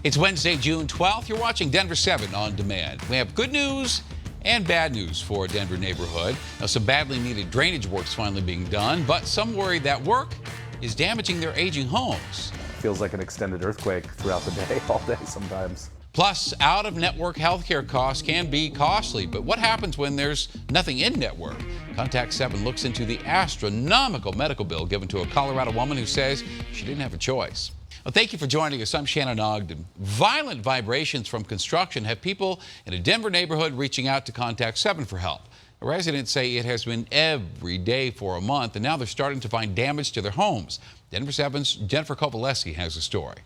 It's Wednesday, June 12th. You're watching Denver 7 On Demand. We have good news and bad news for a Denver neighborhood. Now, some badly needed drainage work's finally being done, but some worry that work is damaging their aging homes. Feels like an extended earthquake throughout the day, all day sometimes. Plus, out-of-network healthcare costs can be costly, but what happens when there's nothing in-network? Contact 7 looks into the astronomical medical bill given to a Colorado woman who says she didn't have a choice. Well, thank you for joining us. I'm Shannon Ogden. Violent vibrations from construction have people in a Denver neighborhood reaching out to Contact 7 for help. Residents say it has been every day for a month, and now they're starting to find damage to their homes. Denver 7's Jennifer Kovaleski has a story.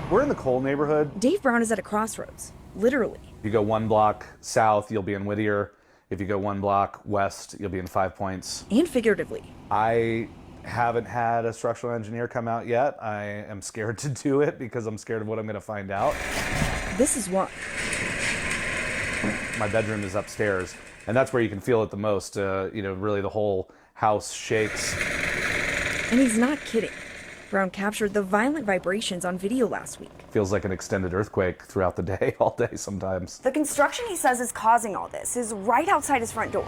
We're in the Cole neighborhood. Dave Brown is at a crossroads, literally. If you go 1 block south, you'll be in Whittier. If you go 1 block west, you'll be in 5 Points. And figuratively. I haven't had a structural engineer come out yet. I am scared to do it because I'm scared of what I'm going to find out. This is one. My bedroom is upstairs, and that's where you can feel it the most. Really the whole house shakes. And he's not kidding. Brown captured the violent vibrations on video last week. Feels like an extended earthquake throughout the day, all day sometimes. The construction he says is causing all this is right outside his front door.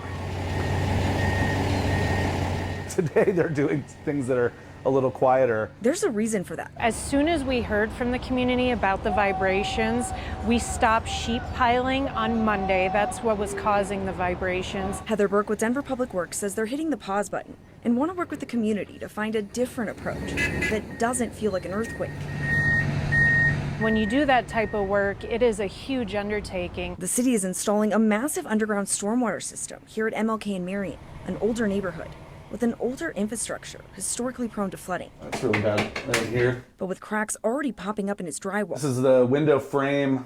Today they're doing things that are a little quieter. There's a reason for that. As soon as we heard from the community about the vibrations, we stopped sheet piling on Monday. That's what was causing the vibrations. Heather Burke with Denver Public Works says they're hitting the pause button and want to work with the community to find a different approach that doesn't feel like an earthquake. When you do that type of work, it is a huge undertaking. The city is installing a massive underground stormwater system here at MLK and Marion, an older neighborhood with an older infrastructure historically prone to flooding. That's really bad right here. But with cracks already popping up in its drywall. This is the window frame.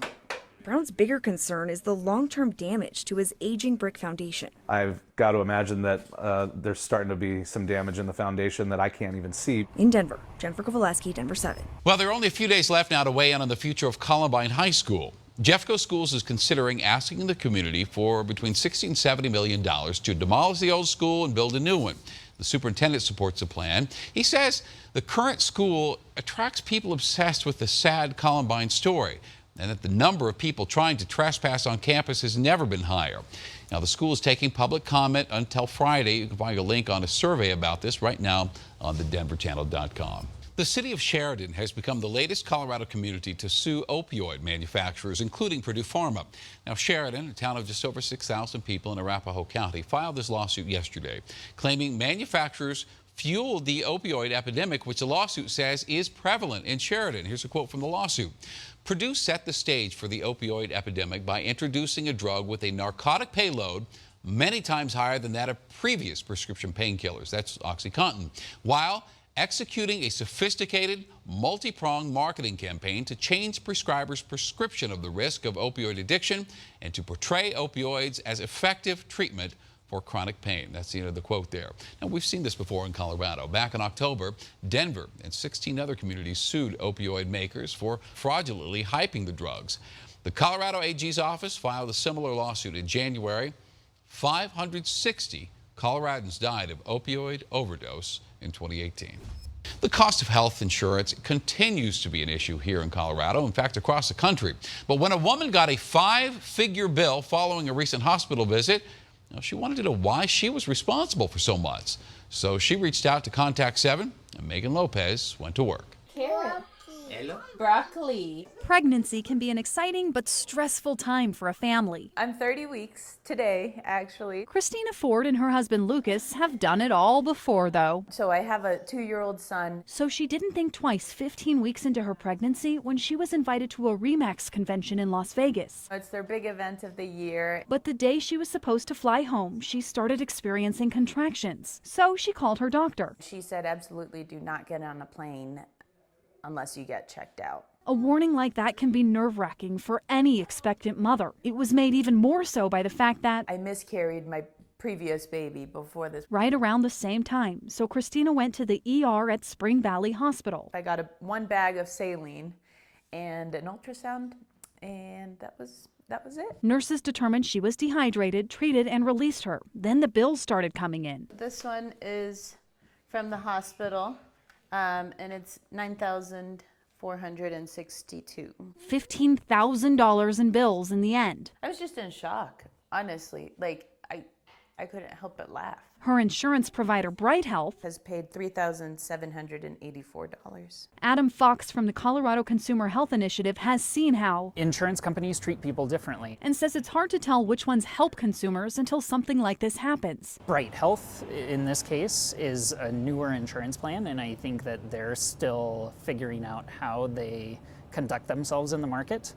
Brown's bigger concern is the long-term damage to his aging brick foundation. I've got to imagine that there's starting to be some damage in the foundation that I can't even see. In Denver, Jennifer Kovaleski, Denver 7. Well, there are only a few days left now to weigh in on the future of Columbine High School. Jeffco Schools is considering asking the community for between $60 and $70 million to demolish the old school and build a new one. The superintendent supports the plan. He says the current school attracts people obsessed with the sad Columbine story, and that the number of people trying to trespass on campus has never been higher. Now, the school is taking public comment until Friday. You can find a link on a survey about this right now on thedenverchannel.com. The city of Sheridan has become the latest Colorado community to sue opioid manufacturers, including Purdue Pharma. Now, Sheridan, a town of just over 6,000 people in Arapahoe County, filed this lawsuit yesterday, claiming manufacturers fueled the opioid epidemic, which the lawsuit says is prevalent in Sheridan. Here's a quote from the lawsuit. Purdue set the stage for the opioid epidemic by introducing a drug with a narcotic payload many times higher than that of previous prescription painkillers. That's OxyContin. While executing a sophisticated, multi-pronged marketing campaign to change prescribers' prescription of the risk of opioid addiction and to portray opioids as effective treatment for chronic pain. That's the end of the quote there. Now, we've seen this before in Colorado. Back in October, Denver and 16 other communities sued opioid makers for fraudulently hyping the drugs. The Colorado AG's office filed a similar lawsuit in January. 560 Coloradans died of opioid overdose in 2018. The cost of health insurance continues to be an issue here in Colorado, in fact, across the country. But when a woman got a 5-figure bill following a recent hospital visit, she wanted to know why she was responsible for so much. So she reached out to Contact 7, and Megan Lopez went to work. Carrot. Hello. Broccoli. Pregnancy can be an exciting but stressful time for a family. I'm 30 weeks today, actually. Christina Ford and her husband Lucas have done it all before, though. So I have a 2-year-old son. So she didn't think twice 15 weeks into her pregnancy when she was invited to a RE/MAX convention in Las Vegas. It's their big event of the year. But the day she was supposed to fly home, she started experiencing contractions. So she called her doctor. She said, absolutely do not get on a plane unless you get checked out. A warning like that can be nerve-wracking for any expectant mother. It was made even more so by the fact that I miscarried my previous baby before this. Right around the same time, so Christina went to the ER at Spring Valley Hospital. I got one bag of saline and an ultrasound, and that was it. Nurses determined she was dehydrated, treated, and released her. Then the bills started coming in. This one is from the hospital, and it's $9,400. $462. $15,000 in bills in the end. I was just in shock, honestly. Like, I couldn't help but laugh. Her insurance provider, Bright Health, Has paid $3,784. Adam Fox from the Colorado Consumer Health Initiative, has seen how Insurance companies treat people differently. and says it's hard to tell which ones help consumers until something like this happens. Bright Health, in this case, is a newer insurance plan, and I think that they're still figuring out how they conduct themselves in the market.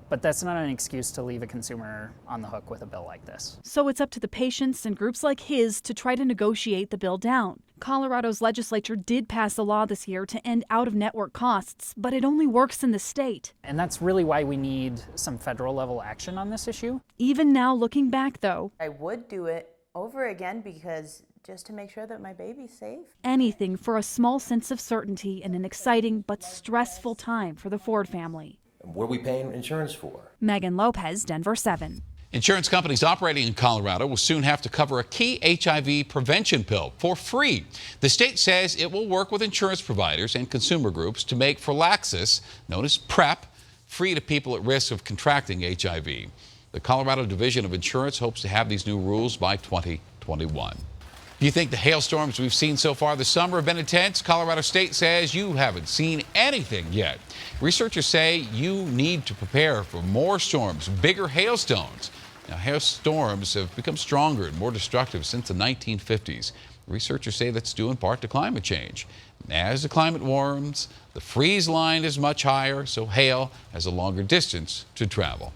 But that's not an excuse to leave a consumer on the hook with a bill like this. So it's up to the patients and groups like his to try to negotiate the bill down. Colorado's legislature did pass a law this year to end out-of-network costs, but it only works in the state. And that's really why we need some federal level action on this issue. Even now, looking back, though, I would do it over again because just to make sure that my baby's safe. anything for a small sense of certainty in an exciting but stressful time for the Ford family. What are we paying insurance for? Megan Lopez, Denver 7. Insurance companies operating in Colorado will soon have to cover a key HIV prevention pill for free. The state says it will work with insurance providers and consumer groups to make Prophylaxis, known as PrEP, free to people at risk of contracting HIV. The Colorado Division of Insurance hopes to have these new rules by 2021. Do you think the hailstorms we've seen so far this summer have been intense? Colorado State says you haven't seen anything yet. Researchers say you need to prepare for more storms, bigger hailstones. Now, hailstorms have become stronger and more destructive since the 1950s. Researchers say that's due in part to climate change. As the climate warms, the freeze line is much higher, so hail has a longer distance to travel.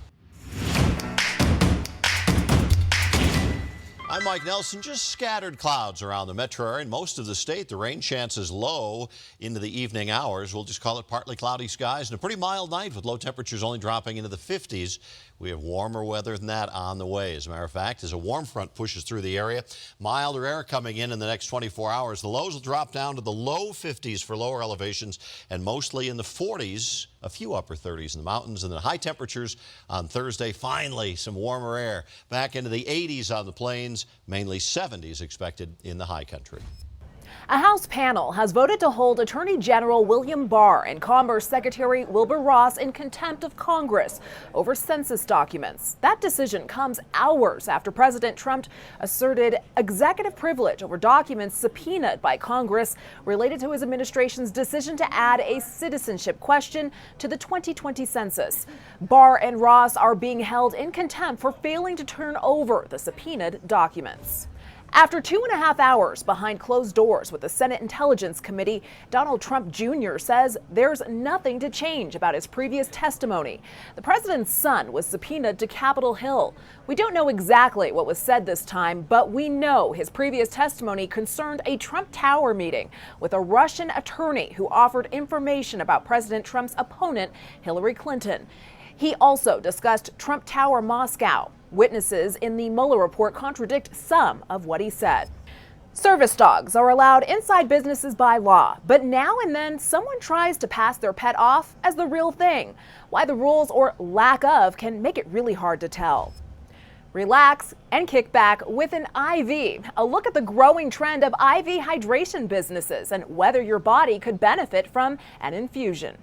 I'm Mike Nelson. Just scattered clouds around the metro area and most of the state. The rain chance is low into the evening hours. We'll just call it partly cloudy skies and a pretty mild night with low temperatures only dropping into the 50s. We have warmer weather than that on the way. As a matter of fact, as a warm front pushes through the area, milder air coming in the next 24 hours. The lows will drop down to the low 50s for lower elevations and mostly in the 40s, a few upper 30s in the mountains. And then high temperatures on Thursday. Finally, some warmer air back into the 80s on the plains, mainly 70s expected in the high country. A House panel has voted to hold Attorney General William Barr and Commerce Secretary Wilbur Ross in contempt of Congress over census documents. That decision comes hours after President Trump asserted executive privilege over documents subpoenaed by Congress related to his administration's decision to add a citizenship question to the 2020 census. Barr and Ross are being held in contempt for failing to turn over the subpoenaed documents. After 2.5 hours behind closed doors with the Senate Intelligence Committee, Donald Trump Jr. says there's nothing to change about his previous testimony. The president's son was subpoenaed to Capitol Hill. We don't know exactly what was said this time, but we know his previous testimony concerned a Trump Tower meeting with a Russian attorney who offered information about President Trump's opponent, Hillary Clinton. He also discussed Trump Tower Moscow. Witnesses in the Mueller report contradict some of what he said. Service dogs are allowed inside businesses by law, but now and then someone tries to pass their pet off as the real thing. Why the rules or lack of can make it really hard to tell. Relax and kick back with an IV. A look at the growing trend of IV hydration businesses and whether your body could benefit from an infusion.